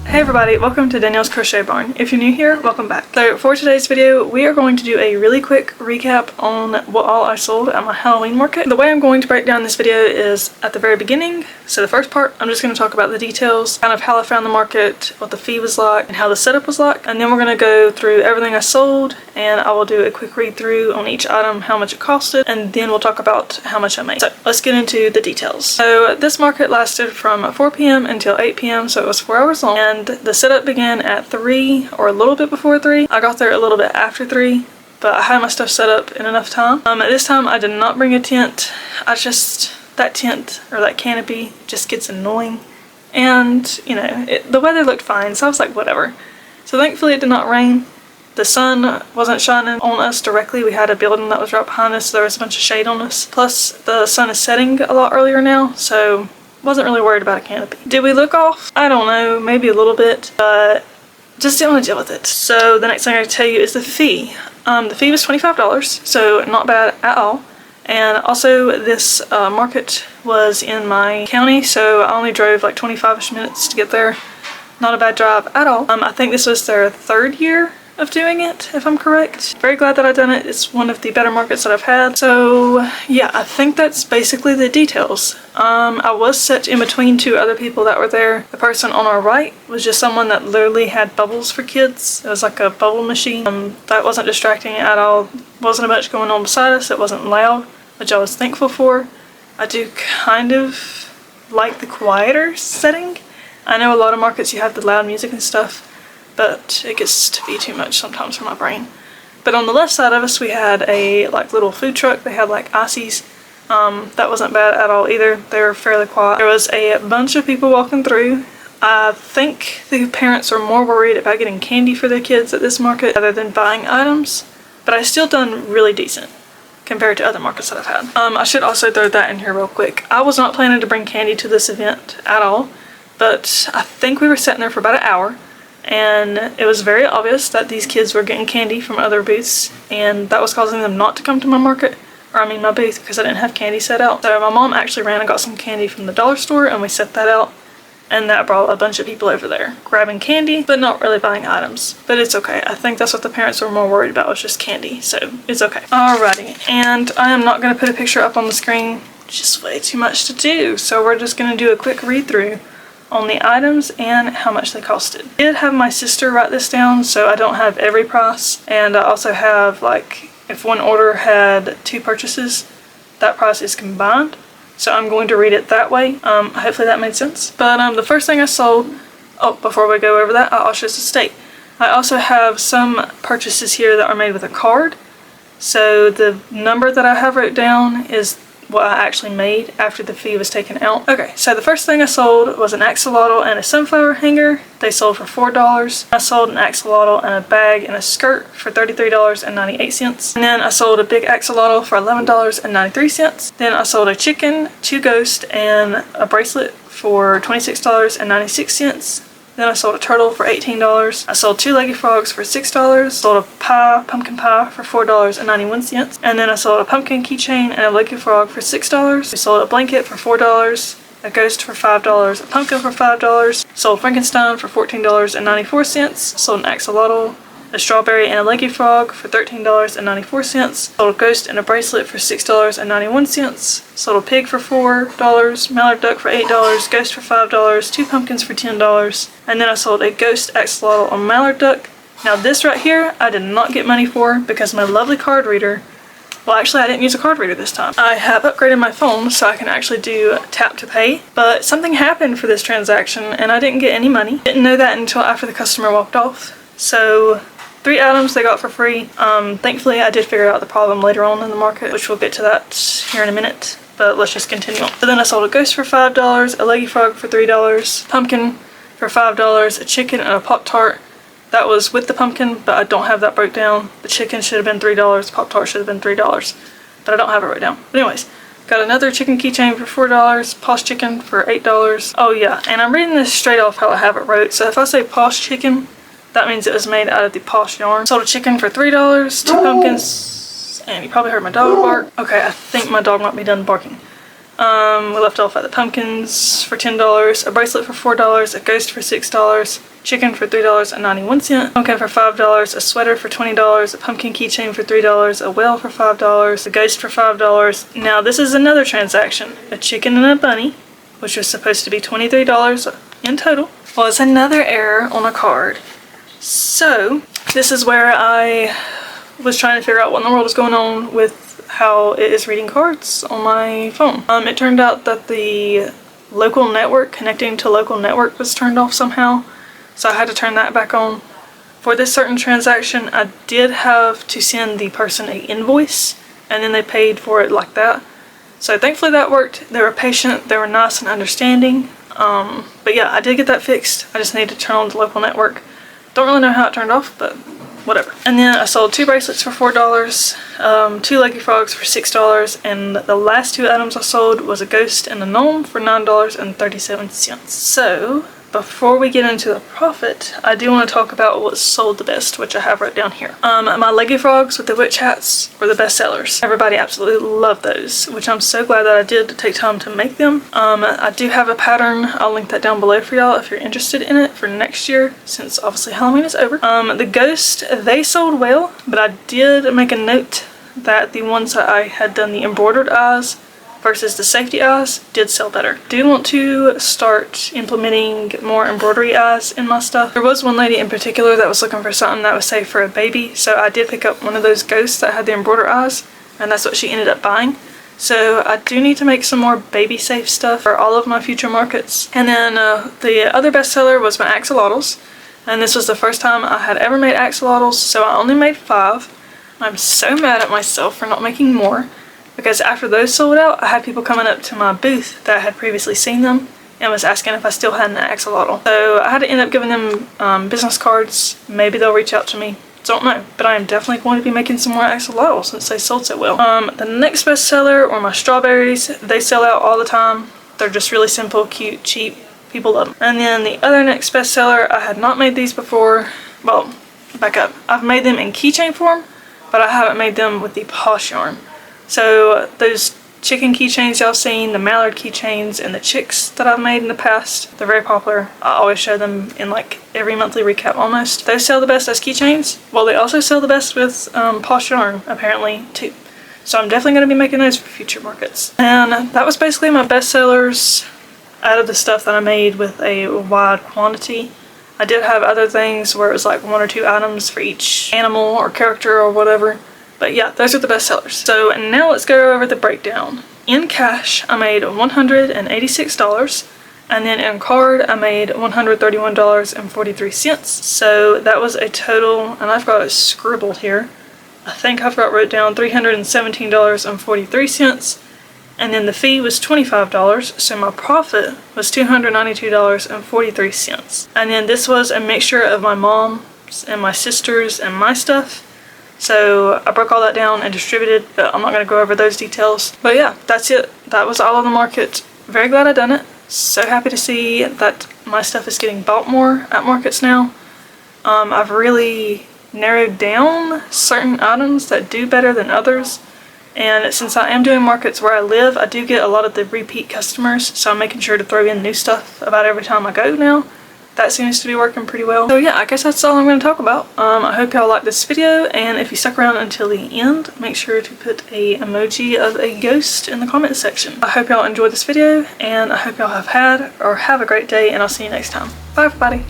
Hey everybody, welcome to Danielle's Crochet Barn. If you're new here, welcome back. So for today's video, we are going to do a really quick recap on what all I sold at my Halloween market. The way I'm going to break down this video is at the very beginning. So the first part, I'm just going to talk about the details, kind of how I found the market, what the fee was like, and how the setup was like. And then we're going to go through everything I sold, and I will do a quick read through on each item, how much it costed, and then we'll talk about how much I made. So let's get into the details. So this market lasted from 4 p.m. until 8 p.m. so it was 4 hours long. And the setup began at 3 or a little bit before 3. I got there a little bit after 3, but I had my stuff set up in enough time. At this time I did not bring a tent. That tent or that canopy just gets annoying, and you know, the weather looked fine, so I was like whatever. So thankfully it did not rain. The sun wasn't shining on us directly. We had a building that was right behind us, so there was a bunch of shade on us. Plus the sun is setting a lot earlier now, so wasn't really worried about a canopy. Did we look off? I don't know, maybe a little bit, but just didn't want to deal with it. So the next thing I can tell you is the fee. The fee was $25, so not bad at all. And also this market was in my county, so I only drove like 25-ish minutes to get there. Not a bad drive at all. I think this was their 3rd year of doing it, if I'm correct. Very glad that I've done it. It's one of the better markets that I've had. So yeah, I think that's basically the details. I was set in between 2 other people that were there. The person on our right was just someone that literally had bubbles for kids. It was like a bubble machine. That wasn't distracting at all. Wasn't much going on beside us. It wasn't loud, which I was thankful for. I do kind of like the quieter setting. I know a lot of markets you have the loud music and stuff, but it gets to be too much sometimes for my brain. But on the left side of us we had a like little food truck. They had like ices. That wasn't bad at all either. They were fairly quiet. There was a bunch of people walking through. I think the parents are more worried about getting candy for their kids at this market rather than buying items, but I still done really decent compared to other markets that I've had. I should also throw that in here real quick. I was not planning to bring candy to this event at all, but I think we were sitting there for about an hour, and it was very obvious that these kids were getting candy from other booths, and that was causing them not to come to my market, or I mean my booth, because I didn't have candy set out. So my mom actually ran and got some candy from the dollar store, and we set that out, and that brought a bunch of people over there grabbing candy but not really buying items. But it's okay. I think that's what the parents were more worried about, was just candy, so it's okay. Alrighty, and I am not going to put a picture up on the screen. Just way too much to do, so we're just going to do a quick read through on the items and how much they costed. I did have my sister write this down, so I don't have every price, and I also have, like, if one order had 2 purchases, that price is combined, so I'm going to read it that way. Hopefully that made sense. But the first thing I sold, before we go over that, I also just state, I also have some purchases here that are made with a card, so the number that I have wrote down is what I actually made after the fee was taken out. Okay, so the first thing I sold was an axolotl and a sunflower hanger. They sold for $4. I sold an axolotl and a bag and a skirt for $33.98. And then I sold a big axolotl for $11.93. Then I sold a chicken, 2 ghosts, and a bracelet for $26.96. Then I sold a turtle for $18. I sold 2 leggy frogs for $6. Sold a pumpkin pie for $4.91. And then I sold a pumpkin keychain and a leggy frog for $6. We sold a blanket for $4. A ghost for $5. A pumpkin for $5. Sold Frankenstein for $14.94. Sold an axolotl, a strawberry, and a leggy frog for $13.94. Sold a ghost and a bracelet for $6.91. Sold a pig for $4, mallard duck for $8, ghost for $5, 2 pumpkins for $10, and then I sold a ghost, axolotl, or mallard duck. Now this right here I did not get money for because my lovely card reader, well actually I didn't use a card reader this time. I have upgraded my phone so I can actually do tap to pay, but something happened for this transaction and I didn't get any money. Didn't know that until after the customer walked off. So 3 items they got for free. Thankfully I did figure out the problem later on in the market, which we'll get to that here in a minute, but let's just continue on. So then I sold a ghost for $5, a leggy frog for $3, pumpkin for $5, a chicken, and a Pop-Tart. That was with the pumpkin, but I don't have that broke down. The chicken should have been $3, the Pop-Tart should have been $3, but I don't have it wrote down. But anyways, got another chicken keychain for $4, Posh chicken for $8. Oh yeah, and I'm reading this straight off how I have it wrote, so if I say Posh chicken, that means it was made out of the Posh yarn. Sold a chicken for $3, 2 pumpkins, and you probably heard my dog bark. Okay, I think my dog might be done barking. We left off at the pumpkins for $10, a bracelet for $4, a ghost for $6, chicken for $3.91, pumpkin for $5, a sweater for $20, a pumpkin keychain for $3, a whale for $5, a ghost for $5. Now this is another transaction. A chicken and a bunny, which was supposed to be $23 in total, was another error on a card. So this is where I was trying to figure out what in the world is going on with how it is reading cards on my phone. It turned out that the local network, connecting to local network, was turned off somehow. So I had to turn that back on. For this certain transaction, I did have to send the person an invoice, and then they paid for it like that. So thankfully that worked. They were patient, they were nice and understanding. But yeah, I did get that fixed. I just needed to turn on the local network. Don't really know how it turned off, but whatever. And then I sold 2 bracelets for $4, 2 leggy frogs for $6, and the last 2 items I sold was a ghost and a gnome for $9.37. So before we get into the profit, I do want to talk about what sold the best, which I have wrote down here. My leggy frogs with the witch hats were the best sellers. Everybody absolutely loved those, which I'm so glad that I did take time to make them. I do have a pattern. I'll link that down below for y'all if you're interested in it for next year, since obviously Halloween is over. The ghost, they sold well, but I did make a note that the ones that I had done the embroidered eyes versus the safety eyes did sell better. Do want to start implementing more embroidery eyes in my stuff. There was one lady in particular that was looking for something that was safe for a baby, so I did pick up one of those ghosts that had the embroidered eyes, and that's what she ended up buying. So I do need to make some more baby safe stuff for all of my future markets. And then the other bestseller was my axolotls, and this was the first time I had ever made axolotls, so I only made 5. I'm so mad at myself for not making more, because after those sold out, I had people coming up to my booth that had previously seen them and was asking if I still had an axolotl. So I had to end up giving them business cards. Maybe they'll reach out to me. Don't know. But I am definitely going to be making some more axolotls since they sold so well. The next bestseller were my strawberries. They sell out all the time. They're just really simple, cute, cheap. People love them. And then the other next bestseller, I had not made these before. Well, back up. I've made them in keychain form, but I haven't made them with the posh yarn. So those chicken keychains y'all seen, the mallard keychains, and the chicks that I've made in the past, they're very popular. I always show them in like every monthly recap almost. Those sell the best as keychains. Well, they also sell the best with posh yarn apparently too. So I'm definitely going to be making those for future markets. And that was basically my best sellers out of the stuff that I made with a wide quantity. I did have other things where it was like 1 or 2 items for each animal or character or whatever. But yeah, those are the best sellers. So now let's go over the breakdown. In cash, I made $186, and then in card, I made $131.43. So that was a total, and I've got it scribbled here. I think I've got wrote down $317.43, and then the fee was $25, so my profit was $292.43. And then this was a mixture of my mom's and my sister's and my stuff. So I broke all that down and distributed, but I'm not going to go over those details. But yeah, that's it. That was all on the market. Very glad I done it. So happy to see that my stuff is getting bought more at markets now. I've really narrowed down certain items that do better than others. And since I am doing markets where I live, I do get a lot of the repeat customers. So I'm making sure to throw in new stuff about every time I go now. That seems to be working pretty well. So yeah, I guess that's all I'm going to talk about. I hope y'all liked this video, and if you stuck around until the end, make sure to put a emoji of a ghost in the comment section. I hope y'all enjoyed this video, and I hope y'all have had or have a great day, and I'll see you next time. Bye everybody!